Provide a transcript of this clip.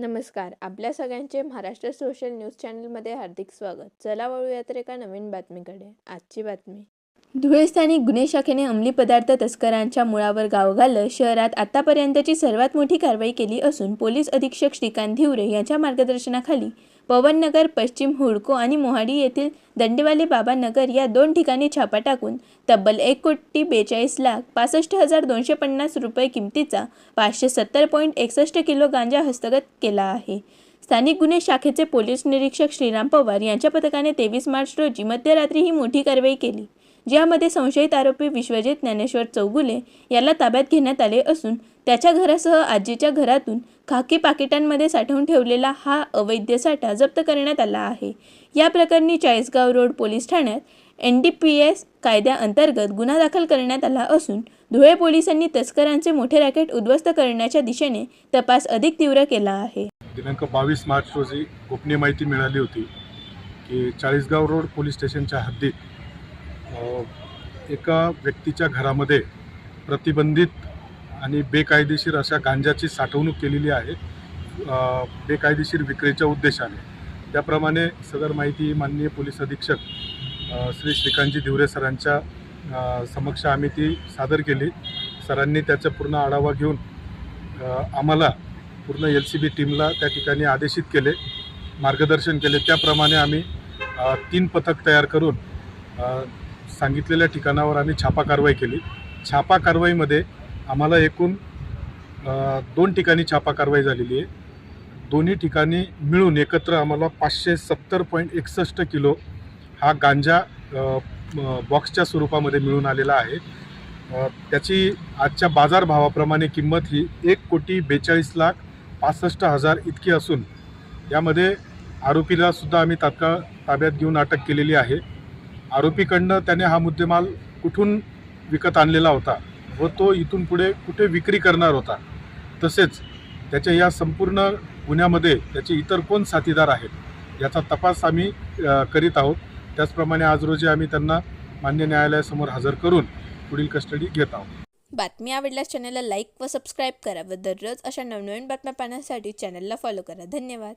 नमस्कार. आपल्या सगळ्यांचे महाराष्ट्र सोशल न्यूज चॅनलमध्ये हार्दिक स्वागत. चला वळूया तर एका नवीन बातमीकडे. आजची बातमी. धुळे स्थानिक गुन्हे शाखेने अंमली पदार्थ तस्करांच्या मुळावर गाव घालत शहरात आतापर्यंतची सर्वात मोठी कारवाई केली असून पोलीस अधीक्षक श्रीकांत धिवरे यांच्या मार्गदर्शनाखाली पवननगर, पश्चिम हुडको आणि मोहाडी येथील दंडेवाले बाबा नगर या 2 ठिकाणी छापा टाकून तब्बल 1,42,62,250 रुपये किमतीचा 570.61 किलो गांजा हस्तगत केला आहे. स्थानिक गुन्हे शाखेचे पोलीस निरीक्षक श्रीराम पवार यांच्या पथकाने 23 मार्च रोजी मध्यरात्री ही मोठी कारवाई केली, ज्यामध्ये संशयित आरोपी विश्वजित ज्ञानेश्वर चौगुले याला ताब्यात घेण्यात आले असून त्याच्या घरासह आजीच्या घरातून खाकी पाकिटांमध्ये साठवून ठेवलेला हा अवैध साठा जप्त करण्यात आला आहे. या प्रकरणी चाळीसगाव रोड पोलीस ठाण्यात NDPS कायद्याअंतर्गत गुन्हा दाखल करण्यात आला असून धुळे पोलिसांनी तस्करांचे मोठे रॅकेट उद्ध्वस्त करण्याच्या दिशेने तपास अधिक तीव्र केला आहे. दिनांक 22 मार्च रोजी गोपनीय माहिती मिळाली होती की चाळीसगाव रोड पोलीस स्टेशनच्या हद्दीत एका व्यक्तीच्या घरामध्ये प्रतिबंधित आणि बेकायदेशीर अशा गांजाची साठवणूक केलेली आहे, बेकायदेशीर विक्रीच्या उद्देशाने. त्याप्रमाणे सदर माहिती माननीय पोलीस अधीक्षक श्री श्रीकांतजी धिवरे सरांच्या समक्ष आम्ही ती सादर केली. सरांनी त्याचा पूर्ण आढावा घेऊन आम्हाला पूर्ण LCB टीमला त्या ठिकाणी आदेशित केले, मार्गदर्शन केले. त्याप्रमाणे आम्ही 3 पथक तयार करून सांगितलेल्या ठिकाणावर आम्ही छापा कारवाई केली. छापा कारवाईमध्ये आम्हाला एकूण 2 ठिकाणी छापा कारवाई झालेली आहे. दोन्ही ठिकाणी मिळून एकत्र आम्हाला 570.61 किलो हा गांजा बॉक्सच्या स्वरूपामध्ये मिळून आलेला आहे. त्याची आजच्या बाजारभावाप्रमाणे किंमत ही 1,42,65,000 इतकी असून यामध्ये आरोपीला सुद्धा आम्ही तात्काळ ताब्यात घेऊन अटक केलेली आहे. आरोपीकडनं त्याने हा मुद्देमाल कुठून विकत आणलेला होता व तो इथून पुढे कुठे विक्री करणार होता, तसेच त्याच्या या संपूर्ण गुन्ह्यामध्ये त्याचे इतर कोण साथीदार आहेत याचा तपास आम्ही करीत आहोत. त्याचप्रमाणे आज रोजी आम्ही त्यांना मान्य न्यायालयासमोर हजर करून पुढील कस्टडी घेत आहोत. बातमी आवडल्यास चॅनलला लाईक व सबस्क्राईब करा व दररोज अशा नवनवीन बातम्या पाहण्यासाठी चॅनलला फॉलो करा. धन्यवाद.